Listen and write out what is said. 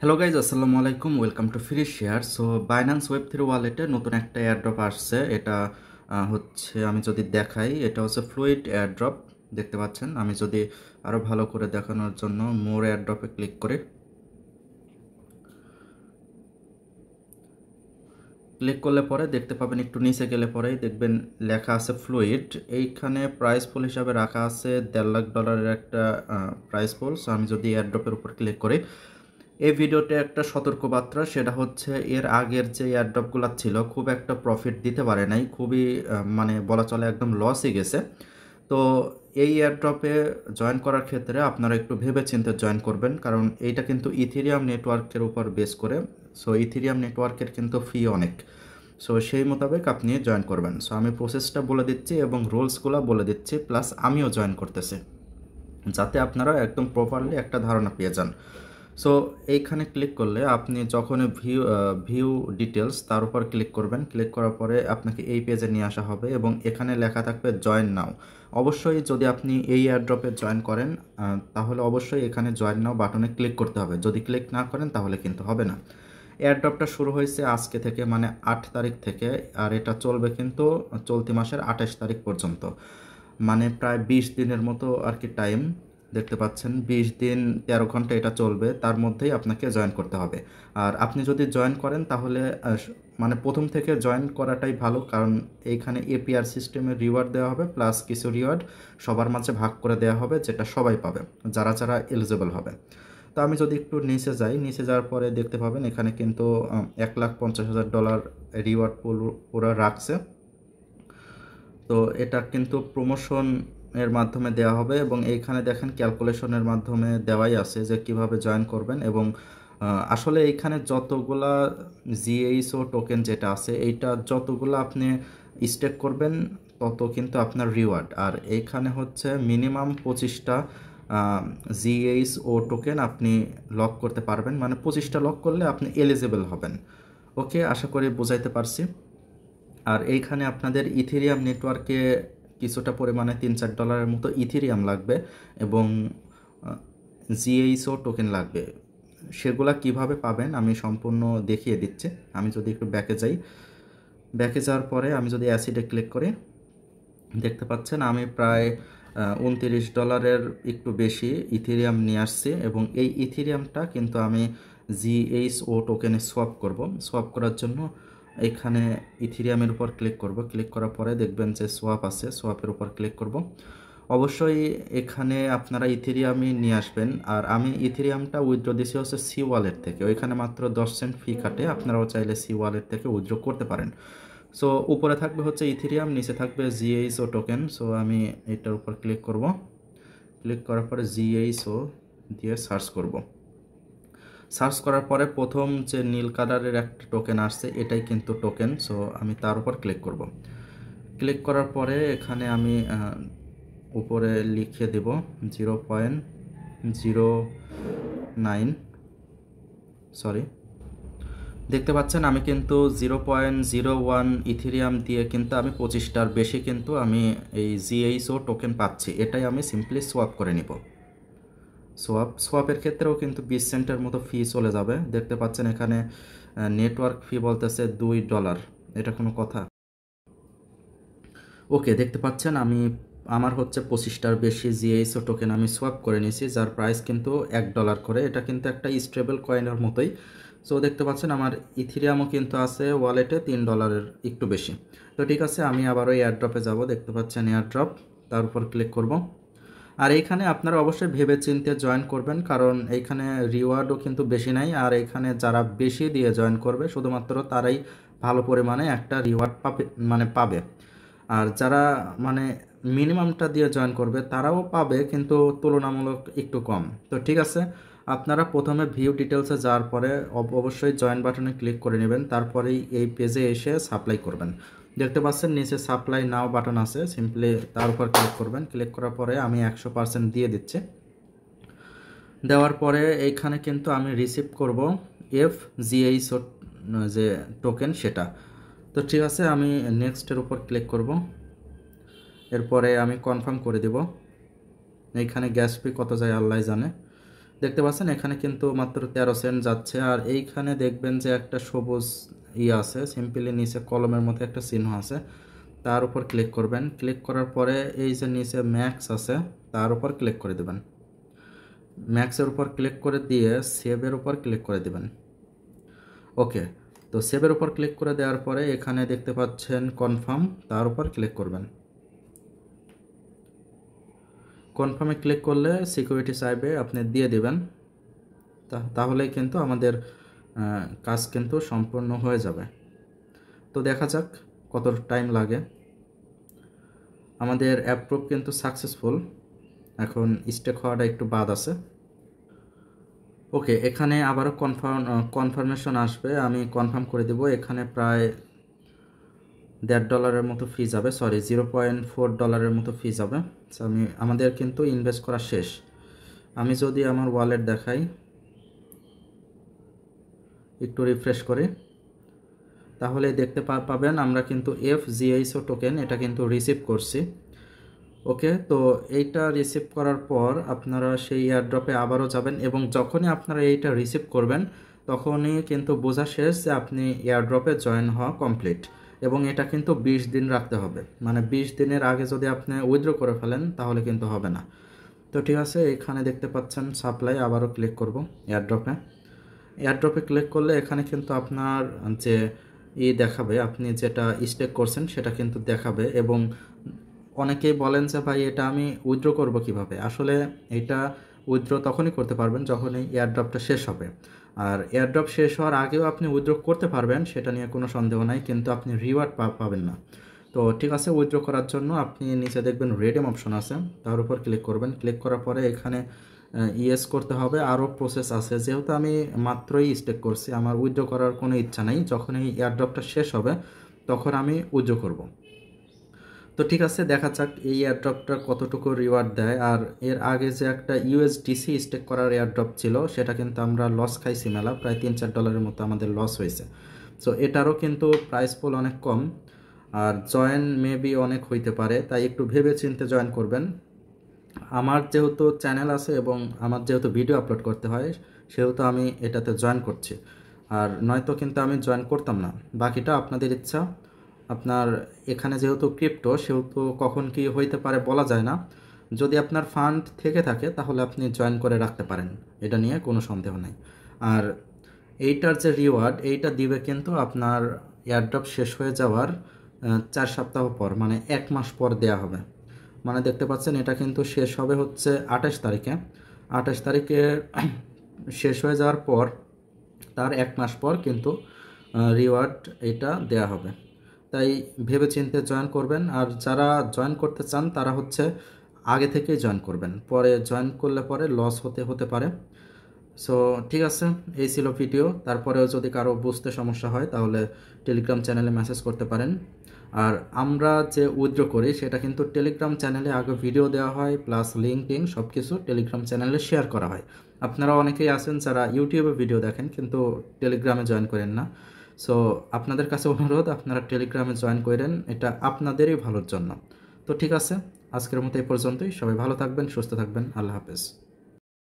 Hello guys, আসসালামু আলাইকুম। Welcome to free share. So Binance ওয়েব3 ওয়ালেটে নতুন একটা এয়ারড্রপ আসছে। এটা হচ্ছে, আমি যদি দেখাই, এটা হচ্ছে ফ্লুইড এয়ারড্রপ। দেখতে পাচ্ছেন। আমি যদি আরও ভালো করে দেখানোর জন্য মোর এয়ারড্রপে ক্লিক করি, ক্লিক করলে পরে দেখতে পাবেন, একটু নিচে গেলে পরেই দেখবেন লেখা আছে ফ্লুইড। এইখানে প্রাইস পুল হিসাবে রাখা আছে $1.5 একটা প্রাইস পুল। সো আমি যদি এয়ারড্রপের উপর ক্লিক করি, এই ভিডিওতে একটা সতর্কবার্তা, সেটা হচ্ছে এর আগের যে এয়ারড্রপগুলো ছিল খুব একটা প্রফিট দিতে পারে নাই, খুবই মানে বলা চলে একদম লসই গেছে। তো এই এয়ারড্রপে জয়েন করার ক্ষেত্রে আপনারা একটু ভেবেচিন্তে জয়েন করবেন, কারণ এইটা কিন্তু ইথেরিয়াম নেটওয়ার্কের উপর বেস করে। সো ইথেরিয়াম নেটওয়ার্কের কিন্তু ফি অনেক। সো সেই মোতাবেক আপনি জয়েন করবেন। সো আমি প্রসেসটা বলে দিচ্ছি এবং রুলসগুলো বলে দিচ্ছি, প্লাস আমিও জয়েন করতেছি, যাতে আপনারা একদম প্রপারলি একটা ধারণা পেয়ে যান। সো এইখানে ক্লিক করলে আপনি যখন ভিউ ডিটেলস তার উপর ক্লিক করবেন, ক্লিক করার পরে আপনাকে এই পেজে নিয়ে আসা হবে এবং এখানে লেখা থাকবে জয়েন নাও। অবশ্যই যদি আপনি এই এয়ারড্রপে জয়েন করেন তাহলে অবশ্যই এখানে জয়েন নাও বাটনে ক্লিক করতে হবে। যদি ক্লিক না করেন তাহলে কিন্তু হবে না। এয়ারড্রপটা শুরু হয়েছে আজকে থেকে, মানে 8 তারিখ থেকে, আর এটা চলবে কিন্তু চলতি মাসের 28 তারিখ পর্যন্ত। মানে প্রায় 20 দিনের মতো আর কি টাইম। দেখতে পাচ্ছেন 20 দিন 13 ঘন্টা এটা চলবে, তার মধ্যেই আপনাকে জয়েন করতে হবে। আর আপনি যদি জয়েন করেন তাহলে মানে প্রথম থেকে জয়েন করাটাই ভালো, কারণ এইখানে এপিআর সিস্টেমে রিওয়ার্ড দেওয়া হবে, প্লাস কিছু রিওয়ার্ড সবার মাঝে ভাগ করে দেওয়া হবে, যেটা সবাই পাবে যারা যারা এলিজেবল হবে। তো আমি যদি একটু নিচে যাই, নিচে যাওয়ার পরে দেখতে পাবেন এখানে কিন্তু $1,50,000 রিওয়ার্ড পুরো রাখছে। তো এটা কিন্তু প্রমোশন এর মাধ্যমে দেওয়া হবে এবং এইখানে দেখেন ক্যালকুলেশনের মাধ্যমে দেওয়াই আছে যে কিভাবে জয়েন করবেন। এবং আসলে এইখানে যতগুলা জিএইচও টোকেন যেটা আছে, এইটা যতগুলো আপনি স্টেক করবেন তত কিন্তু আপনার রিওয়ার্ড। আর এইখানে হচ্ছে মিনিমাম 25টা জিএইচও টোকেন আপনি লক করতে পারবেন, মানে 25টা লক করলে আপনি এলিজিবল হবেন। ওকে, আশা করি বুঝাইতে পারছি। আর এইখানে আপনাদের ইথেরিয়াম নেটওয়ার্কে কিছুটা পরিমাণে $3-4 মতো ইথেরিয়াম লাগবে এবং জিএইচও টোকেন লাগবে। সেগুলা কিভাবে পাবেন আমি সম্পূর্ণ দেখিয়ে দিচ্ছি। আমি যদি একটু ব্যাকে যাই, ব্যাকে যাওয়ার পরে আমি যদি অ্যাসিডে ক্লিক করি, দেখতে পাচ্ছেন আমি প্রায় $29 একটু বেশি ইথেরিয়াম নিয়ে আসছি এবং এই ইথেরিয়ামটা কিন্তু আমি জিএইচও টোকেনে সোয়াপ করব। সোয়াপ করার জন্য এখানে ইথেরিয়ামের উপর ক্লিক করব, ক্লিক করার পরে দেখবেন যে সোয়াপ আছে, সোয়াপের উপর ক্লিক করব। অবশ্যই এখানে আপনারা ইথেরিয়ামই নিয়ে আসবেন। আর আমি ইথেরিয়ামটা উইথড্র দিছি হচ্ছে সি ওয়ালেট থেকে, ওইখানে মাত্র 10 সেন্ট ফি কাটে, আপনারাও চাইলে সি ওয়ালেট থেকে উইথড্র করতে পারেন। সো উপরে থাকবে হচ্ছে ইথেরিয়াম, নিচে থাকবে জিএইচও টোকেন। সো আমি এটার উপর ক্লিক করব, ক্লিক করার পরে জিএইচও দিয়ে সার্চ করব। সার্চ করার পরে প্রথম যে নীল কালারের একটা টোকেন আসছে, এটাই কিন্তু টোকেন। সো আমি তার উপর ক্লিক করব। ক্লিক করার পরে এখানে আমি উপরে লিখে দেব 0.09, সরি, দেখতে পাচ্ছেন আমি কিন্তু 0.01 ইথেরিয়াম দিয়ে কিন্তু আমি 25টার বেশি কিন্তু আমি এই জিএইচও টোকেন পাচ্ছি। এটাই আমি সিম্পলি সোয়াপ করে নিব। সোয়াপের ক্ষেত্রেও কিন্তু 20 সেন্টের মতো ফি চলে যাবে। দেখতে পাচ্ছেন এখানে নেটওয়ার্ক ফি বলতেছে $2। এটা কোনো কথা? ওকে, দেখতে পাচ্ছেন আমার হচ্ছে 25টার বেশি জিএইচও টোকেন আমি সোয়াপ করে নিয়েছি, যার প্রাইস কিন্তু $1 করে। এটা কিন্তু একটা স্টেবল কয়েনের মতোই। সো দেখতে পাচ্ছেন আমার ইথেরিয়ামও কিন্তু আছে ওয়ালেটে $3 একটু বেশি। তো ঠিক আছে, আমি আবারও এয়ারড্রপে যাব। দেখতে পাচ্ছেন এয়ারড্রপ, তার উপর ক্লিক করব। আর এইখানে আপনারা অবশ্যই ভেবে চিন্তে জয়েন করবেন, কারণ এইখানে রিওয়ার্ডও কিন্তু বেশি নাই। আর এখানে যারা বেশি দিয়ে জয়েন করবে শুধুমাত্র তারাই ভালো পরিমাণে একটা রিওয়ার্ড পাবে। আর যারা মানে মিনিমামটা দিয়ে জয়েন করবে তারাও পাবে, কিন্তু তুলনামূলক একটু কম। তো ঠিক আছে, আপনারা প্রথমে ভিউ ডিটেলসে যাওয়ার পরে অবশ্যই জয়েন বাটনে ক্লিক করে নেবেন, তারপরেই এই পেজে এসে সাপ্লাই করবেন। দেখতে পাচ্ছেন নিচে সাপ্লাই নাও বাটন আছে, সিম্পলি তার উপর ক্লিক করবেন। ক্লিক করার পরে আমি 100% দিয়ে দিচ্ছি। দেওয়ার পরে এইখানে কিন্তু আমি রিসিভ করব জিএইচও যে টোকেন সেটা। তো ঠিক আছে, আমি নেক্সটের উপর ক্লিক করব। এরপরে আমি কনফার্ম করে দেব। এইখানে গ্যাস ফি কত যায় আল্লাহ জানে। দেখতে পাচ্ছেন এখানে কিন্তু মাত্র 13 সেন্ট যাচ্ছে। আর এইখানে দেখবেন যে একটা সবুজ আছে, সিম্পলি নিচে কলমের মতো একটা চিহ্ন আছে, তার উপর ক্লিক করবেন। ক্লিক করার পরে এই যে নিচে ম্যাক্স আছে তার উপর ক্লিক করে দেবেন। ম্যাক্সের উপর ক্লিক করে দিয়ে সেভের উপর ক্লিক করে দেবেন। ওকে, তো সেভের উপর ক্লিক করে দেওয়ার পরে এখানে দেখতে পাচ্ছেন কনফার্ম, তার উপর ক্লিক করবেন। কনফার্মে ক্লিক করলে সিকিউরিটি চাইবে, আপনি দিয়ে দেবেন। তাহলে কিন্তু আমাদের কাজ কিন্তু সম্পূর্ণ হয়ে যাবে। তো দেখা যাক কত টাইম লাগে। আমাদের অ্যাপ্রুভ কিন্তু সাকসেসফুল, এখন স্টেক হওয়াটা একটু বাদ আছে। ওকে, এখানে আবারও কনফার্মেশন আসবে, আমি কনফার্ম করে দেব। এখানে প্রায় $1.5 মতো ফি যাবে, সরি $0.4 মতো ফি যাবে। আমাদের কিন্তু ইনভেস্ট করা শেষ। আমি যদি আমার ওয়ালেট দেখাই, একটু রিফ্রেশ করে, তাহলে দেখতে পাবেন আমরা কিন্তু FGHO টোকেন এটা কিন্তু রিসিভ করছি। ওকে, তো এইটা রিসিভ করার পর আপনারা সেই এয়ারড্রপে আবারও যাবেন এবং যখনই আপনারা এইটা রিসিভ করবেন তখনই কিন্তু বোঝা শেষ যে আপনি এয়ারড্রপে জয়েন হওয়া কমপ্লিট। এবং এটা কিন্তু 20 দিন রাখতে হবে, মানে 20 দিনের আগে যদি আপনি উইথড্র করে ফেলেন তাহলে কিন্তু হবে না। তো ঠিক আছে, এখানে দেখতে পাচ্ছেন সাপ্লাই, আবারও ক্লিক করব এয়ারড্রপে। এয়ারড্রপে ক্লিক করলে এখানে কিন্তু আপনার যে দেখাবে, আপনি যেটা স্টেক করছেন সেটা কিন্তু দেখাবে। এবং অনেকেই বলেন যে ভাই এটা আমি উইথড্র করব কিভাবে। আসলে এটা উইথড্র তখনই করতে পারবেন যখন এই এয়ারড্রপটা শেষ হবে। আর এয়ারড্রপ শেষ হওয়ার আগেও আপনি উইথড্র করতে পারবেন, সেটা নিয়ে কোনো সন্দেহ নাই, কিন্তু আপনি রিওয়ার্ড পাবেন না। তো ঠিক আছে, উইথড্র করার জন্য আপনি নিচে দেখবেন রেডিম অপশন আছে, তার উপর ক্লিক করবেন। ক্লিক করার পরে এখানে ইয়েস করতে হবে, আরও প্রসেস আছে। যেহেতু আমি মাত্রই স্টেক করছি, আমার উইথড্র করার কোনো ইচ্ছা নেই। যখন এই এয়ারড্রপটা শেষ হবে তখন আমি উইথড্র করব। তো ঠিক আছে, দেখা যাক এই এয়ারড্রপটা কতটুকু রিওয়ার্ড দেয়। আর এর আগে যে একটা USDC স্টেক করার এয়ারড্রপ ছিল সেটা কিন্তু আমরা লস খাইছি মেলা, প্রায় $3-4 মতো আমাদের লস হয়েছে। সো এটারও কিন্তু প্রাইস পুল অনেক কম, আর জয়েন মেবি অনেক হইতে পারে, তাই একটু ভেবে চিন্তে জয়েন করবেন। আমার যেহেতু চ্যানেল আছে এবং আমার যেহেতু ভিডিও আপলোড করতে হয় সেহেতু আমি এটাতে জয়েন করছি, আর নয়তো কিন্তু আমি জয়েন করতাম না। বাকিটা আপনাদের ইচ্ছা। আপনার এখানে যেহেতু ক্রিপ্টো সেহেতু কখন কি হইতে পারে বলা যায় না। যদি আপনার ফান্ড থেকে থাকে তাহলে আপনি জয়েন করে রাখতে পারেন, এটা নিয়ে কোনো সন্দেহ নেই। আর এইটার যে রিওয়ার্ড এইটা দিবে কিন্তু আপনার এয়ারড্রপ শেষ হয়ে যাওয়ার 4 সপ্তাহ পর, মানে 1 মাস পর দেয়া হবে। মানে দেখতে পাচ্ছেন এটা কিন্তু শেষ হবে হচ্ছে 28 তারিখে। 28 তারিখে শেষ হয়ে যাওয়ার পর তার 1 মাস পর কিন্তু রিওয়ার্ড এটা দেয়া হবে। তাই ভেবে চিন্তে জয়েন করবেন। আর যারা জয়েন করতে চান তারা হচ্ছে আগে থেকেই জয়েন করবেন, পরে জয়েন করলে পরে লস হতে পারে। সো ঠিক আছে, এই ছিল ভিডিও। তারপরেও যদি কারো বুঝতে সমস্যা হয় তাহলে টেলিগ্রাম চ্যানেলে মেসেজ করতে পারেন। আর আমরা যে উইথড্র করি সেটা কিন্তু টেলিগ্রাম চ্যানেলে আগে ভিডিও দেওয়া হয়, প্লাস লিঙ্ক সব কিছু টেলিগ্রাম চ্যানেলে শেয়ার করা হয়। আপনারা অনেকেই আছেন যারা ইউটিউবে ভিডিও দেখেন কিন্তু টেলিগ্রামে জয়েন করেন না। সো আপনাদের কাছে অনুরোধ, আপনারা টেলিগ্রামে জয়েন করেন, এটা আপনাদেরই ভালোর জন্য। তো ঠিক আছে, আজকের মতো এই পর্যন্তই। সবাই ভালো থাকবেন, সুস্থ থাকবেন, আল্লাহ হাফেজ।